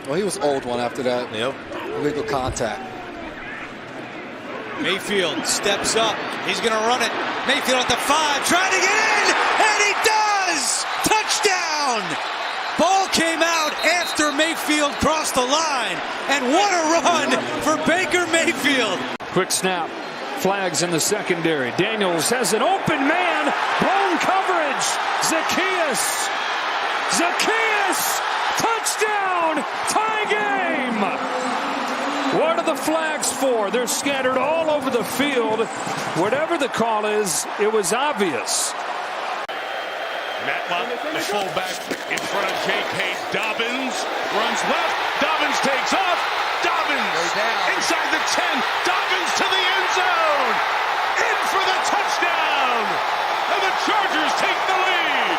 Well, he was old one after that. Yep. Illegal contact. Mayfield steps up. He's going to run it. Mayfield at the 5, trying to get in, and he does! Touchdown! Ball came out after Mayfield crossed the line, and what a run for Baker Mayfield. Quick snap. Flags in the secondary. Daniels has an open man. Blown coverage. Zacchaeus. Touchdown. Tie game. What are the flags for? They're scattered all over the field. Whatever the call is, it was obvious. Matlock, the fullback, in front of J.K. Dobbins. Runs left. Dobbins takes off. Dobbins inside the 10. Dobbins to the end zone. In for the touchdown. And the Chargers take the lead.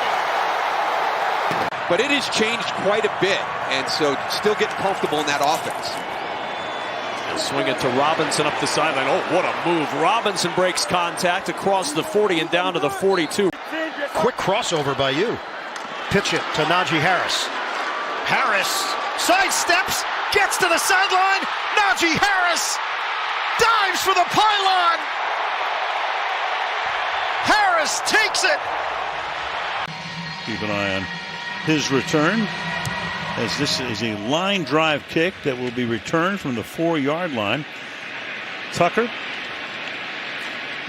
But it has changed quite a bit, and so still getting comfortable in that offense. Swing it to Robinson up the sideline. Oh, what a move. Robinson breaks contact across the 40 and down to the 42. Quick crossover by you. Pitch it to Najee Harris. Harris sidesteps, gets to the sideline. Najee Harris dives for the pylon. Harris takes it. Keep an eye on his return, as this is a line drive kick that will be returned from the 4-yard line. Tucker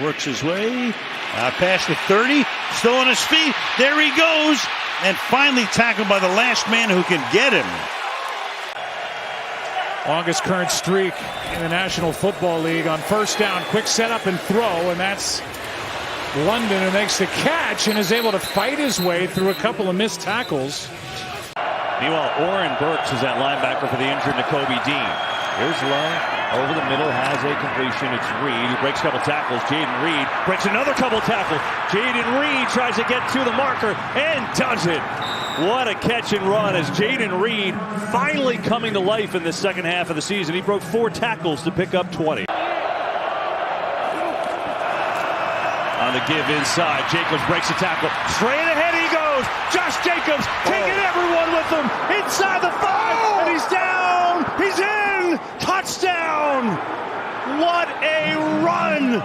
works his way past the 30, still on his feet. There he goes, and finally tackled by the last man who can get him. Longest current streak in the National Football League on first down. Quick setup and throw, and that's London, who makes the catch and is able to fight his way through a couple of missed tackles. Meanwhile, Oren Burks is that linebacker for the injured Nakobe Dean. Here's Love over the middle, has a completion. It's Reed who breaks a couple tackles. Jaden Reed breaks another couple tackles. Jaden Reed tries to get to the marker and does it. What a catch and run as Jaden Reed finally coming to life in the second half of the season. He broke 4 tackles to pick up 20. On the give inside, Jacobs breaks a tackle. Straight ahead he goes. Josh Jacobs taking everyone with him inside the 5, and he's down. He's in. Touchdown. What a run.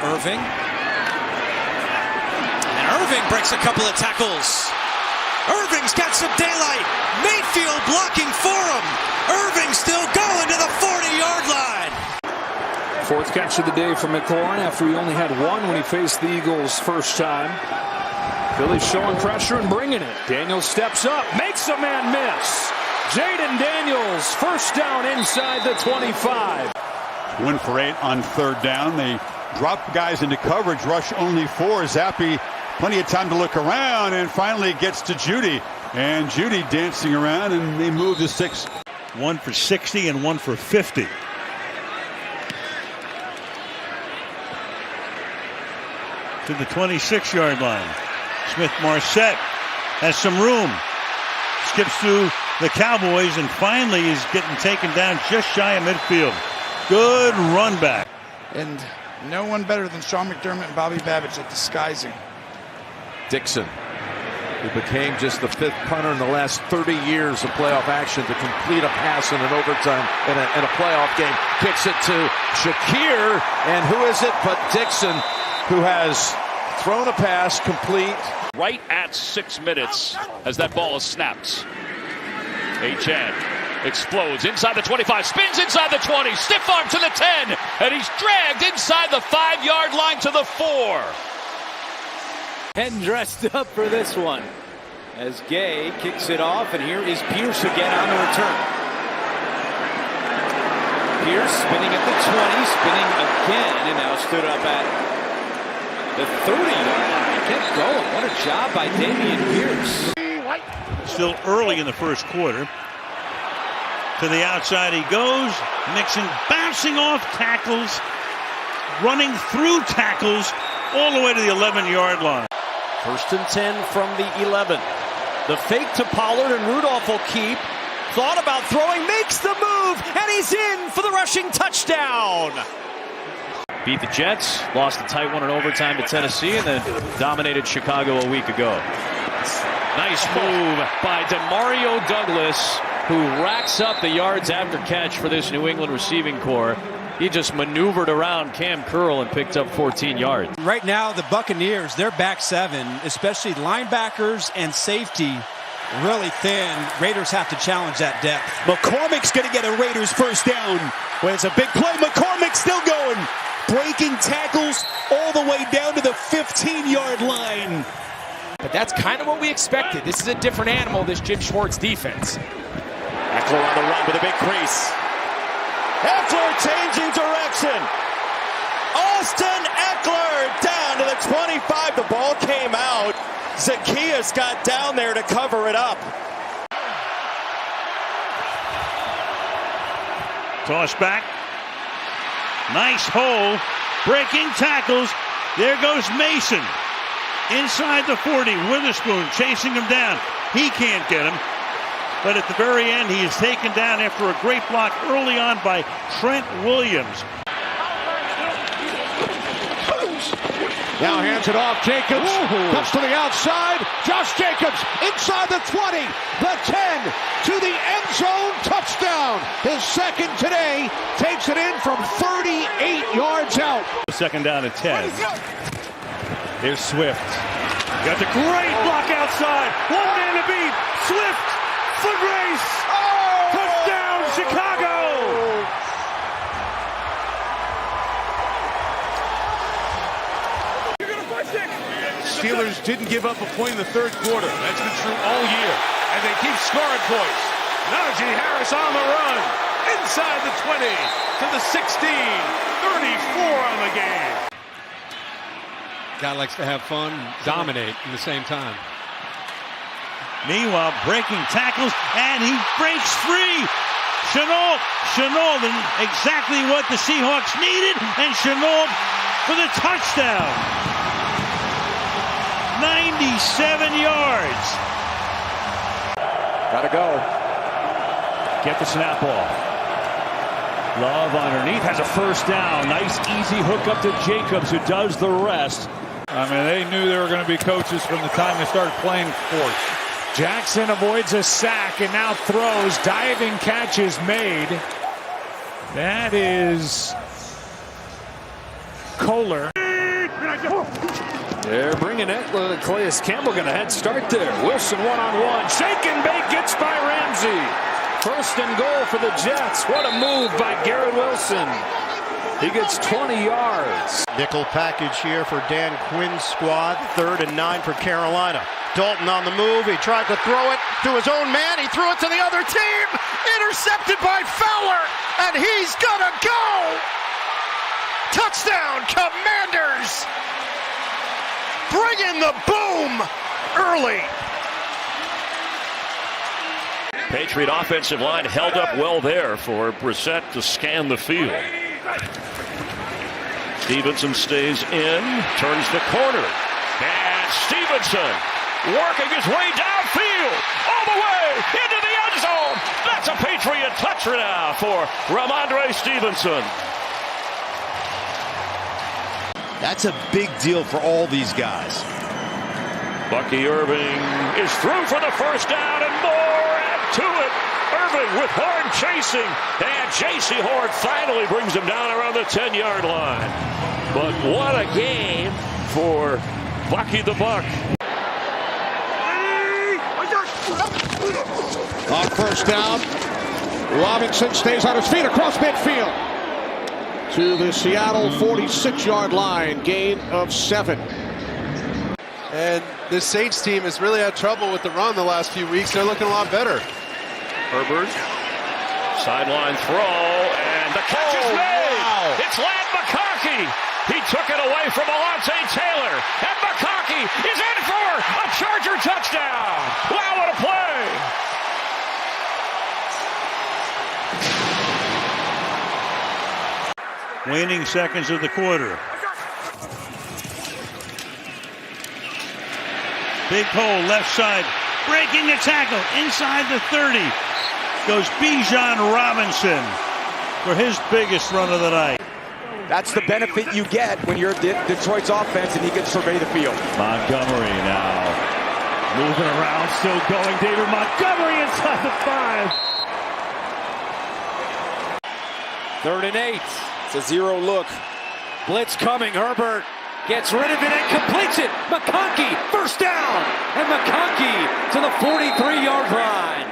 Irving. And Irving breaks a couple of tackles. Irving's got some daylight. Mayfield blocking for him. Irving still going to the 40-yard line. 4th catch of the day for McLaurin after he only had 1 when he faced the Eagles first time. Philly's showing pressure and bringing it. Daniels steps up, makes a man miss. Jaden Daniels, first down inside the 25. 1 for 8 on 3rd down. They drop guys into coverage, rush only 4. Zappi, plenty of time to look around, and finally gets to Judy. And Judy dancing around, and they move to 6. 1 for 60 and 1 for 50. To the 26-yard line. Smith-Marset has some room. Skips through the Cowboys and finally is getting taken down just shy of midfield. Good run back. And no one better than Sean McDermott and Bobby Babich at disguising. Dixon, who became just the 5th punter in the last 30 years of playoff action to complete a pass in an overtime in a playoff game, kicks it to Shakir, and who is it but Dixon, who has thrown a pass complete. Right at 6 minutes as that ball is snapped. Achane explodes inside the 25, spins inside the 20, stiff arm to the 10, and he's dragged inside the 5-yard line to the 4. And dressed up for this one as Gay kicks it off, and here is Pierce again on the return. Pierce spinning at the 20, spinning again, and now stood up at the 30-yard line. Kept going. What a job by Dameon Pierce. Still early in the first quarter. To the outside he goes. Nixon bouncing off tackles, running through tackles all the way to the 11-yard line. 1st and 10 from the 11. The fake to Pollard, and Rudolph will keep. Thought about throwing, makes the move, and he's in for the rushing touchdown. beat the Jets, lost a tight one in overtime to Tennessee, and then dominated Chicago a week ago. Nice move by Demario Douglas, who racks up the yards after catch for this New England receiving corps. He just maneuvered around Cam Curl and picked up 14 yards. Right now, the Buccaneers, their back seven, especially linebackers and safety, really thin. Raiders have to challenge that depth. McCormick's going to get a Raiders first down. Well, it's a big play. McCormick still going. Breaking tackles all the way down to the 15-yard line. But that's kind of what we expected. This is a different animal, this Jim Schwartz defense. Eckler on the run with a big crease. Eckler changing direction. Austin Eckler down to the 25. The ball came out. Zacchaeus got down there to cover it up. Toss back. Nice hole. Breaking tackles. There goes Mason. Inside the 40. Witherspoon chasing him down. He can't get him. But at the very end, he is taken down after a great block early on by Trent Williams. Now hands it off. Jacobs cuts to the outside. Josh Jacobs inside the 20, the 10, to the end zone. Touchdown. His second today. Takes it in from 38 yards out. Second down and 10. There's Swift. Got the great block outside. One man to beat. Swift. Foot race. Touchdown, Chicago. Steelers didn't give up a point in the third quarter. That's been true all year. And they keep scoring points. Najee Harris on the run. Inside the 20 to the 16. 34 on the game. Guy likes to have fun, dominate at the same time. Meanwhile, breaking tackles, and he breaks free. Shenault, exactly what the Seahawks needed, and Shenault for the touchdown. 97 yards. Gotta go. Get the snap off. Love underneath, has a first down. Nice easy hook up to Jacobs, who does the rest. I mean, they knew they were going to be coaches from the time they started playing sports. Jackson avoids a sack and now throws. Diving catch is made. That is Kohler. They're bringing it. Calais Campbell going to head start there. Wilson one-on-one. Shake and bake gets by Ramsey. First and goal for the Jets. What a move by Garrett Wilson. He gets 20 yards. Nickel package here for Dan Quinn's squad. 3rd and 9 for Carolina. Dalton on the move. He tried to throw it to his own man. He threw it to the other team. Intercepted by Fowler. And he's gonna go. Touchdown, Commanders. Bring in the boom early. Patriot offensive line held up well there for Brissett to scan the field. Stevenson stays in, turns the corner, and Stevenson working his way downfield, all the way into the end zone. That's a Patriot touchdown for Ramondre Stevenson. That's a big deal for all these guys. Bucky Irving is through for the first down and more. Add to it. Irving with Horn chasing. And J.C. Horn finally brings him down around the 10-yard line. But what a game for Bucky the Buck. On first down, Robinson stays on his feet across midfield to the Seattle 46-yard line, gain of 7. And this Saints team has really had trouble with the run the last few weeks. They're looking a lot better. Herbert, sideline throw, and the catch is made. Wow. It's Ladd McConkey. He took it away from Alontae Taylor, and McConkey is in for a Charger touchdown. Wow, what a play. Waning seconds of the quarter. Big hole left side. Breaking the tackle inside the 30. Goes Bijan Robinson for his biggest run of the night. That's the benefit you get when you're Detroit's offense and you can survey the field. Montgomery now moving around, still going. David Montgomery inside the 5. 3rd and 8. It's a zero look. Blitz coming. Herbert gets rid of it and completes it. McConkey, first down. And McConkey to the 43-yard line.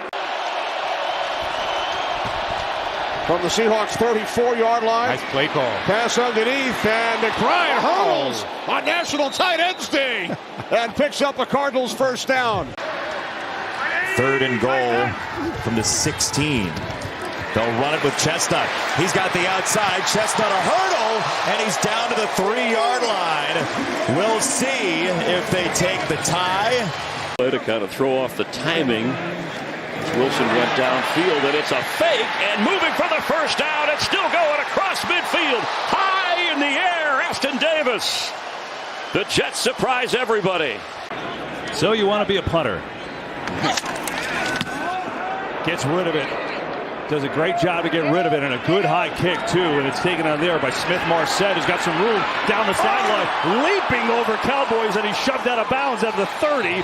From the Seahawks 34-yard line. Nice play call. Pass underneath, and McBride hurls on National Tight Ends Day and picks up a Cardinals first down. 3rd and goal from the 16. They'll run it with Chestnut. He's got the outside. Chestnut a hurdle, and he's down to the 3-yard line. We'll see if they take the tie. To kind of throw off the timing. Wilson went downfield, and it's a fake, and moving for the first down, it's still going across midfield. High in the air, Aston Davis. The Jets surprise everybody. So you want to be a punter. Gets rid of it. Does a great job to get rid of it, and a good high kick, too, and it's taken on there by Smith-Marset, who's got some room down the sideline, leaping over Cowboys, and he's shoved out of bounds at the 30.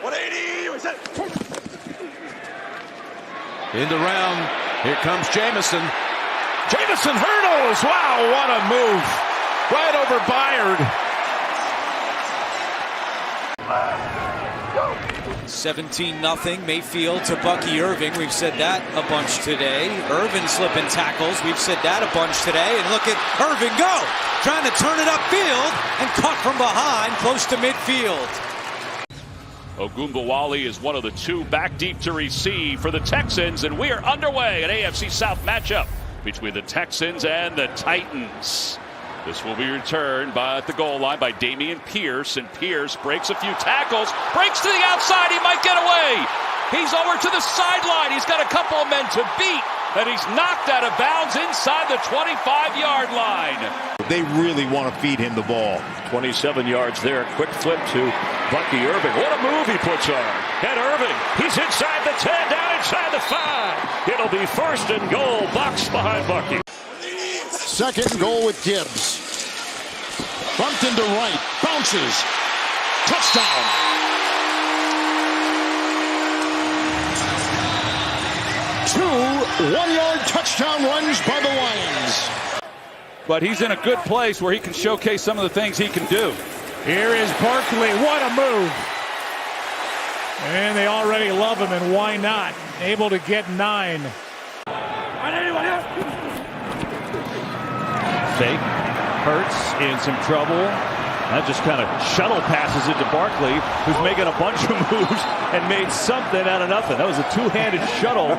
180. In the round, here comes Jamison. Jamison hurdles. Wow, what a move. Right over Byard. 17-0 Mayfield to Bucky Irving. We've said that a bunch today. Irvin slipping tackles. We've said that a bunch today. And look at Irving go. Trying to turn it upfield and caught from behind close to midfield. Ogunbowale is one of the 2 back deep to receive for the Texans, and we are underway. An AFC South matchup between the Texans and the Titans. This will be returned by at the goal line by Dameon Pierce, and Pierce breaks a few tackles, breaks to the outside, he might get away. He's over to the sideline, he's got a couple of men to beat, and he's knocked out of bounds inside the 25-yard line. They really want to feed him the ball. 27 yards there. Quick flip to Bucky Irving. What a move he puts on. And Irving, he's inside the 10, down inside the 5. It'll be 1st and goal, box behind Bucky. 2nd and goal with Gibbs. Bumped into right, bounces. Touchdown. Two 1-yard touchdown runs by the Lions. But he's in a good place where he can showcase some of the things he can do. Here is Barkley. What a move. And they already love him, and why not? Able to get 9. Fake. Hurts in some trouble. That just kind of shuttle passes it to Barkley, who's making a bunch of moves and made something out of nothing. That was a 2-handed shuttle.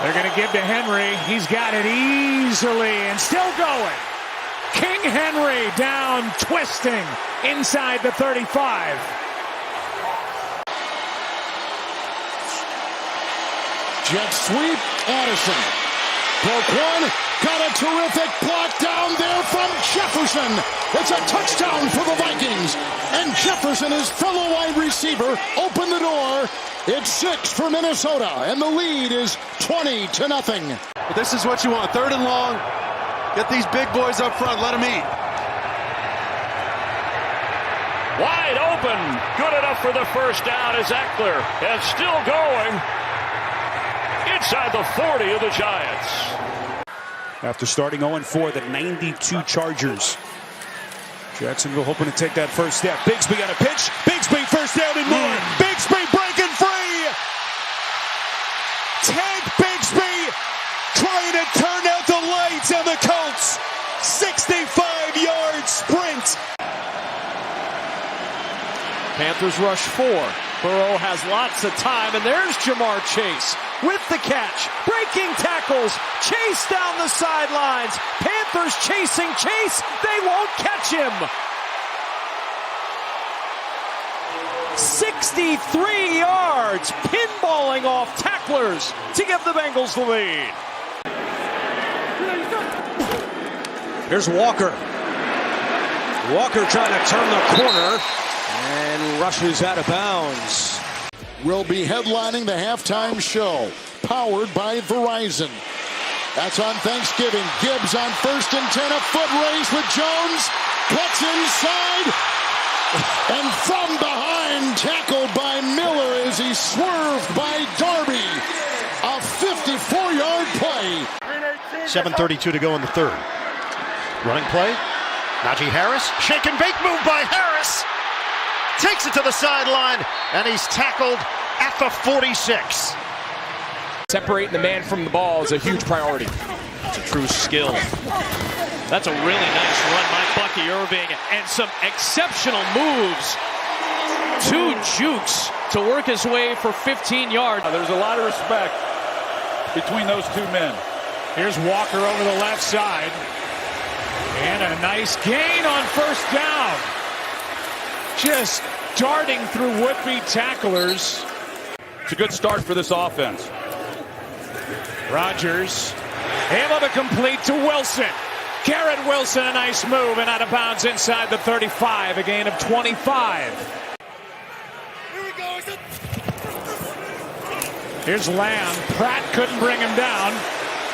They're going to give to Henry. He's got it easily and still going. King Henry down, twisting inside the 35. Jet sweep, Addison. Broke one, got a terrific block down there from Jefferson. It's a touchdown for the Vikings. And Jefferson, his fellow wide receiver, opened the door. It's 6 for Minnesota, and the lead is 20-0. But this is what you want. 3rd and long. Get these big boys up front. Let them eat. Wide open. Good enough for the first down as Eckler. And still going inside the 40 of the Giants. After starting 0-4, the 92 Chargers. Jacksonville hoping to take that first step. Bigsby on a pitch. Bigsby first down and more. Bigsby breaking free. Tank Bigsby trying to turn out the lights on the Colts. 65-yard sprint. Panthers rush 4. Burrow has lots of time, and there's Jamar Chase with the catch. Breaking tackles. Chase down the sidelines. Panthers chasing Chase. They won't catch him. 63 yards. Pinballing off tacklers to give the Bengals the lead. Here's Walker. Walker trying to turn the corner. And rushes out of bounds. Will be headlining the halftime show, powered by Verizon. That's on Thanksgiving. Gibbs on 1st and 10. A foot race with Jones. Cuts inside. And from behind, tackled by Miller as he swerved by Darby. A 54-yard play. 7:32 to go in the third. Running play. Najee Harris. Shake and bake move by Harris. Takes it to the sideline, and he's tackled at the 46. Separating the man from the ball is a huge priority. It's a true skill. That's a really nice run by Bucky Irving, and some exceptional moves. 2 jukes to work his way for 15 yards. There's a lot of respect between those two men. Here's Walker over the left side. And a nice gain on 1st down. Just darting through would-be tacklers. It's a good start for this offense. Rodgers able to complete to Wilson. Garrett Wilson, a nice move and out of bounds inside the 35, a gain of 25. Here's Lamb. Pratt couldn't bring him down.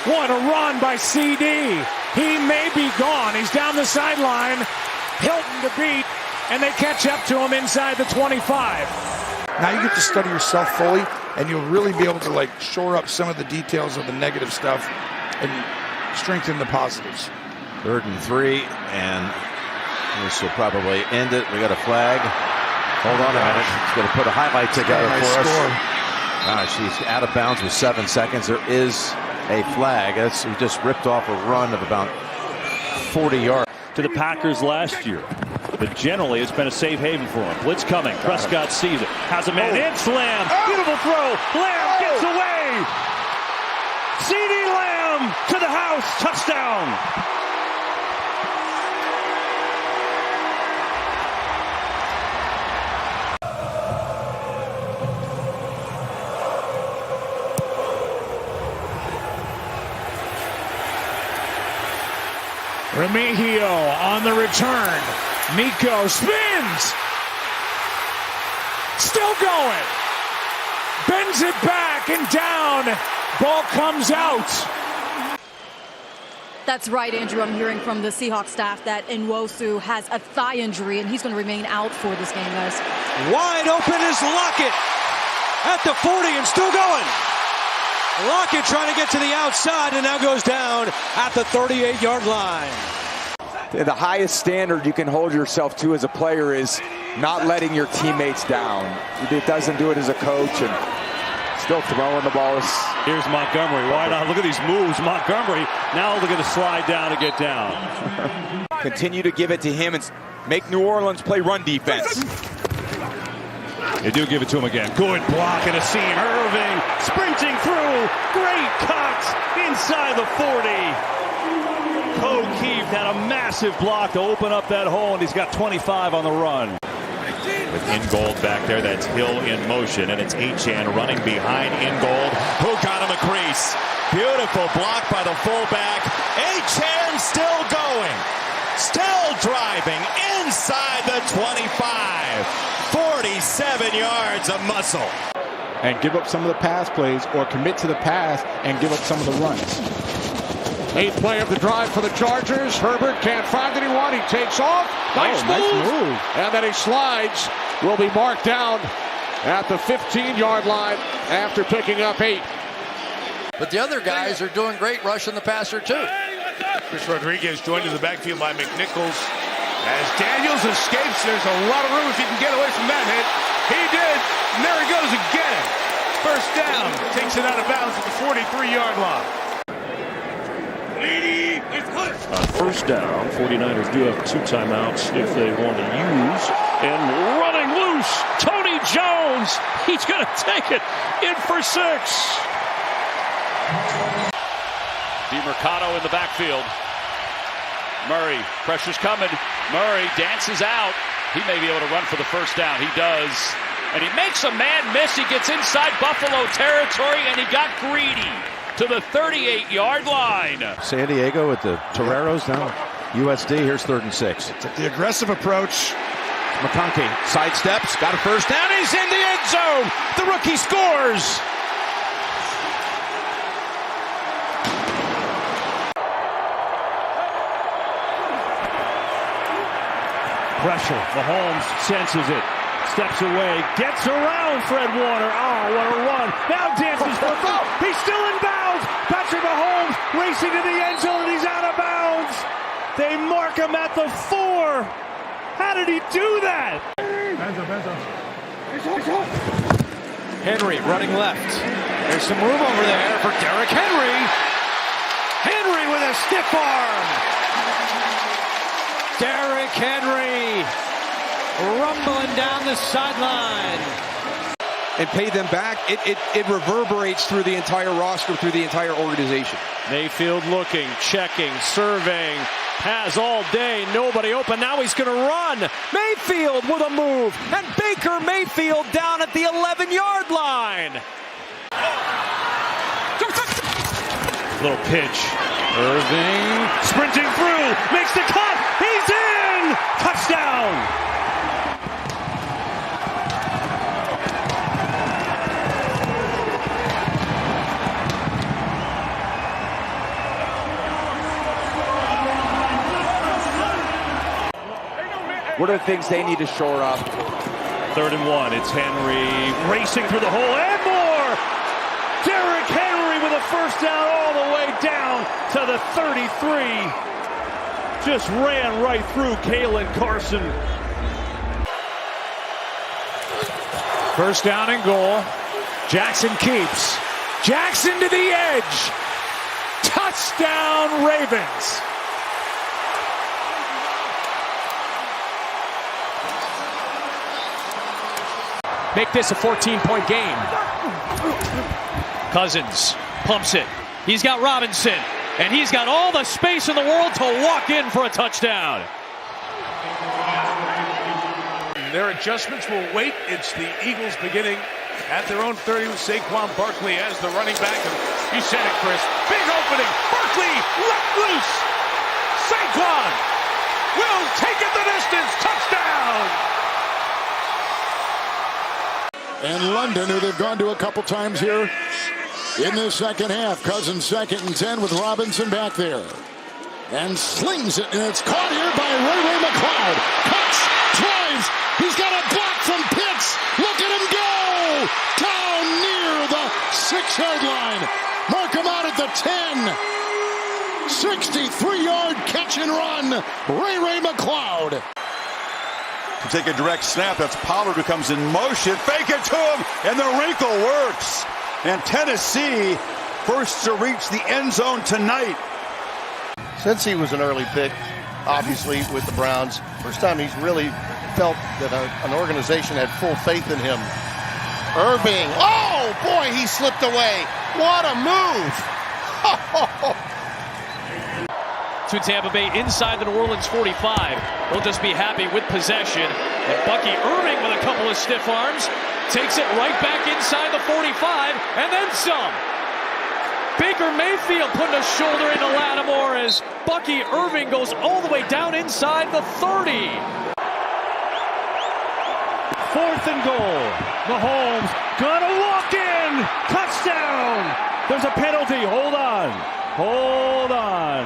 What a run by CD. He may be gone. He's down the sideline. Hilton to beat, and they catch up to him inside the 25. Now you get to study yourself fully, and you'll really be able to shore up some of the details of the negative stuff and strengthen the positives. 3rd and 3, and this will probably end it. We got a flag. Hold on a minute. He's going to put a highlight together for us. He's out of bounds with 7 seconds. There is a flag. He just ripped off a run of about 40 yards. To the Packers last year, but generally it's been a safe haven for him. Blitz coming. Prescott sees it. Has a man in. Lamb. Beautiful throw. Lamb gets away. CeeDee Lamb to the house. Touchdown. Remigio on the return. Nico spins. Still going. Bends it back and down. Ball comes out. That's right, Andrew. I'm hearing from the Seahawks staff that Nwosu has a thigh injury, and he's going to remain out for this game, guys. Wide open is Lockett at the 40 and still going. Lockett trying to get to the outside and now goes down at the 38-yard line. The highest standard you can hold yourself to as a player is not letting your teammates down. It doesn't do it as a coach, and still throwing the balls. Here's Montgomery. Why not? Look at these moves. Montgomery now looking to slide down and get down. Continue to give it to him and make New Orleans play run defense. They do give it to him again. Good block and a seam. Irving sprinting through. Great cut inside the 40. O'Keefe had a massive block to open up that hole, and he's got 25 on the run. With Ingold back there, that's Hill in motion, and it's Achane running behind Ingold, who got him a crease. Beautiful block by the fullback. Achane still going, still driving inside the 25. 47 yards of muscle. And give up some of the pass plays or commit to the pass and give up some of the runs. 8th play of the drive for the Chargers. Herbert can't find anyone. He takes off. Nice move. And then he slides. Will be marked down at the 15-yard line after picking up 8. But the other guys are doing great rushing the passer, too. Chris Rodriguez joined in the backfield by McNichols. As Daniels escapes, there's a lot of room if he can get away from that hit. He did, and there he goes again. First down, takes it out of bounds at the 43-yard line. On first down, 49ers do have 2 timeouts if they want to use. And running loose, Tony Jones. He's going to take it in for 6. DeMercado in the backfield. Murray, pressure's coming. Murray dances out. He may be able to run for the first down. He does. And he makes a man miss. He gets inside Buffalo territory, and he got greedy to the 38-yard line. San Diego at the Toreros down. USD, here's 3rd and 6. The aggressive approach. McConkey sidesteps, got a first down. He's in the end zone. The rookie scores. Pressure. Mahomes senses it. Steps away. Gets around Fred Warner. Oh, what a run. Now dances for foul. He's still in bounds. Patrick Mahomes racing to the end zone, and he's out of bounds. They mark him at the 4. How did he do that? Henry running left. There's some room over there for Derrick Henry. Henry with a stiff arm. Derrick Henry rumbling down the sideline. And pay them back, it reverberates through the entire roster, through the entire organization. Mayfield looking, checking, surveying, has all day, nobody open, now he's going to run. Mayfield with a move, and Baker Mayfield down at the 11-yard line. Little pitch. Irving sprinting through, makes the cut, he's in! Touchdown! What are the things they need to shore up? 3rd and 1. It's Henry racing through the hole and more. Derrick Henry with a first down all the way down to the 33. Just ran right through Kalen Carson. First down and goal. Jackson keeps. Jackson to the edge. Touchdown Ravens. Make this a 14-point game. Cousins pumps it. He's got Robinson, and he's got all the space in the world to walk in for a touchdown. Their adjustments will wait. It's the Eagles beginning at their own 30 with Saquon Barkley as the running back. And you said it, Chris. Big opening. Barkley let loose. Saquon will take it the distance. Touchdown. And London, who they've gone to a couple times here in the second half. Cousins 2nd and 10 with Robinson back there. And slings it, and it's caught here by Ray McCloud. Cuts, drives, he's got a block from Pitts. Look at him go! Down near the 6-yard line. Mark him out at the 10. 63-yard catch and run. Ray McCloud. To take a direct snap, that's Pollard who comes in motion. Fake it to him, and the wrinkle works. And Tennessee first to reach the end zone tonight. Since he was an early pick, obviously, with the Browns, first time he's really felt that an organization had full faith in him. Irving, oh boy, he slipped away. What a move. To Tampa Bay inside the New Orleans 45. They'll just be happy with possession. And Bucky Irving with a couple of stiff arms takes it right back inside the 45 and then some. Baker Mayfield putting a shoulder into Lattimore as Bucky Irving goes all the way down inside the 30. 4th and goal. Mahomes gonna walk in. Touchdown. There's a penalty. Hold on. Hold on.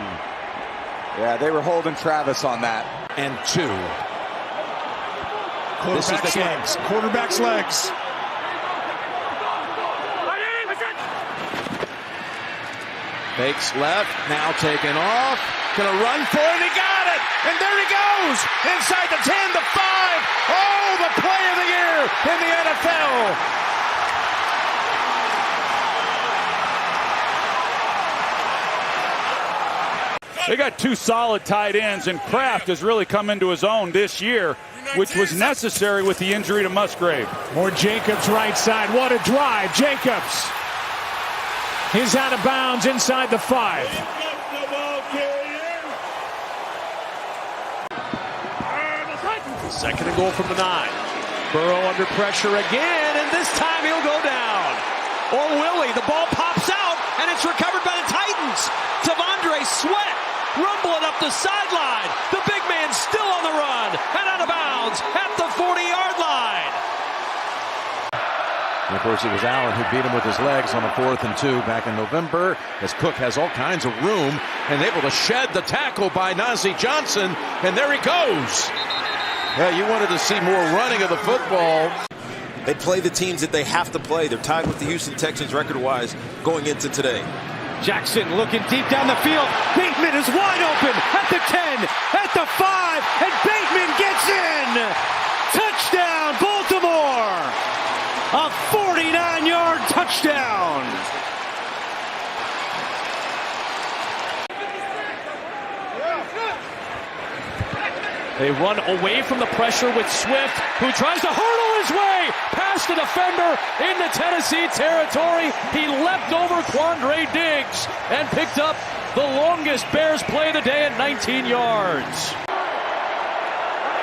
Yeah, they were holding Travis on that. And 2. This is the legs. Quarterback's legs. Fakes left, now taken off. Gonna run for it, he got it! And there he goes! Inside the 10, the 5! Oh, the play of the year in the NFL! They got 2 solid tight ends, and Kraft has really come into his own this year, which was necessary with the injury to Musgrave. More Jacobs right side. What a drive. Jacobs. He's out of bounds inside the 5. Second and goal from the 9. Burrow under pressure again, and this time he'll go down. Or will he? The ball pops out, and it's recovered by the Titans. T'Vondre Sweat rumbling up the sideline. The big man still on the run and out of bounds at the 40-yard line. And of course, it was Allen who beat him with his legs on a 4th and 2 back in November, as Cook has all kinds of room and able to shed the tackle by Najee Johnson, and there he goes. Yeah, you wanted to see more running of the football. They play the teams that they have to play. They're tied with the Houston Texans record-wise going into today. Jackson looking deep down the field. Bateman is wide open at the 10, at the 5, and Bateman gets in. Touchdown, Baltimore. A 49-yard touchdown. They run away from the pressure with Swift, who tries to hurdle his way past the defender into Tennessee territory. He leapt over Quandre Diggs and picked up the longest Bears play of the day at 19 yards.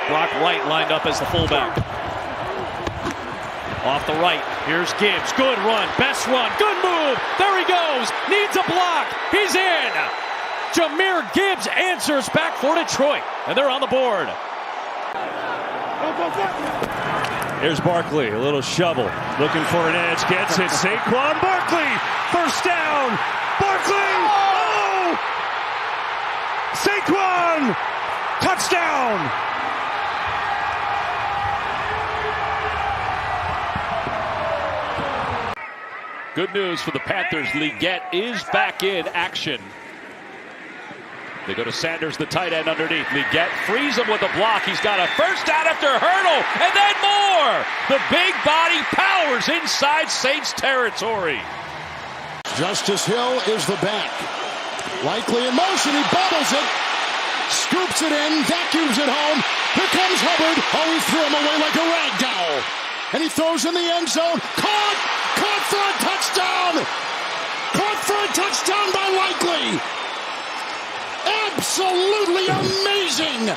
Brock Wright lined up as the fullback. Off the right, here's Gibbs. Good run, best run, good move. There he goes, needs a block. He's in. Jahmyr Gibbs answers back for Detroit, and they're on the board. Here's Barkley, a little shovel, looking for an edge, gets it. Saquon Barkley, first down. Barkley, oh! Saquon, touchdown. Good news for the Panthers. Legette is back in action. They go to Sanders, the tight end underneath. Legette frees him with a block. He's got a first down after a hurdle, and then more. The big body powers inside Saints territory. Justice Hill is the back. Likely in motion. He bobbles it. Scoops it in. Vacuums it home. Here comes Hubbard. Oh, he threw him away like a rag doll. And he throws in the end zone. Caught! Caught for a touchdown! Caught for a touchdown by Likely! Absolutely amazing!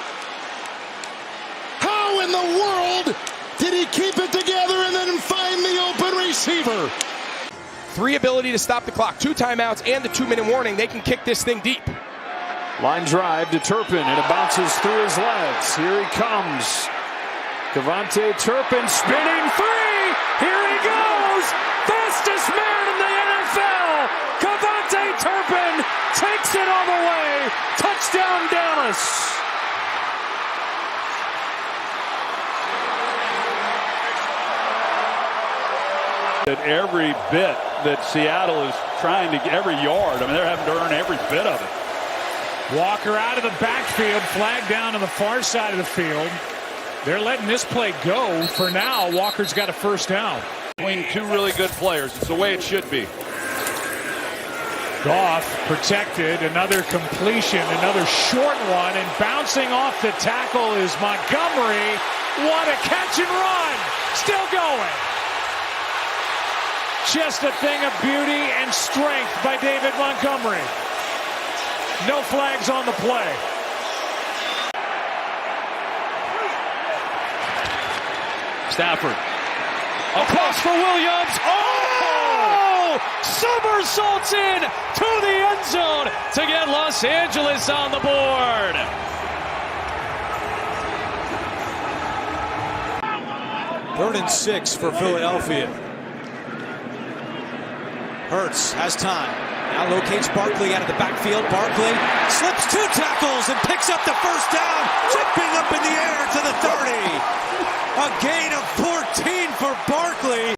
How in the world did he keep it together and then find the open receiver? 3 ability to stop the clock, 2 timeouts, and the 2-minute warning. They can kick this thing deep. Line drive to Turpin, and it bounces through his legs. Here he comes. KaVontae Turpin spinning free. Here he goes. Fastest man in the NFL. KaVontae Turpin takes it all the way. Touchdown, Dallas. That every bit that Seattle is trying to get, every yard, I mean, they're having to earn every bit of it. Walker out of the backfield, flag down on the far side of the field. They're letting this play go for now. Walker's got a first down. Between 2 really good players. It's the way it should be. Goff protected, another completion, another short one, and bouncing off the tackle is Montgomery. What a catch and run! Still going. Just a thing of beauty and strength by David Montgomery. No flags on the play. Stafford. Across for Williams. Oh! Somersaults in to the end zone to get Los Angeles on the board. Third and 6 for Philadelphia. Hurts has time. Now locates Barkley out of the backfield. Barkley slips 2 tackles and picks up the first down, jumping up in the air to the 30. A gain of 14 for Barkley.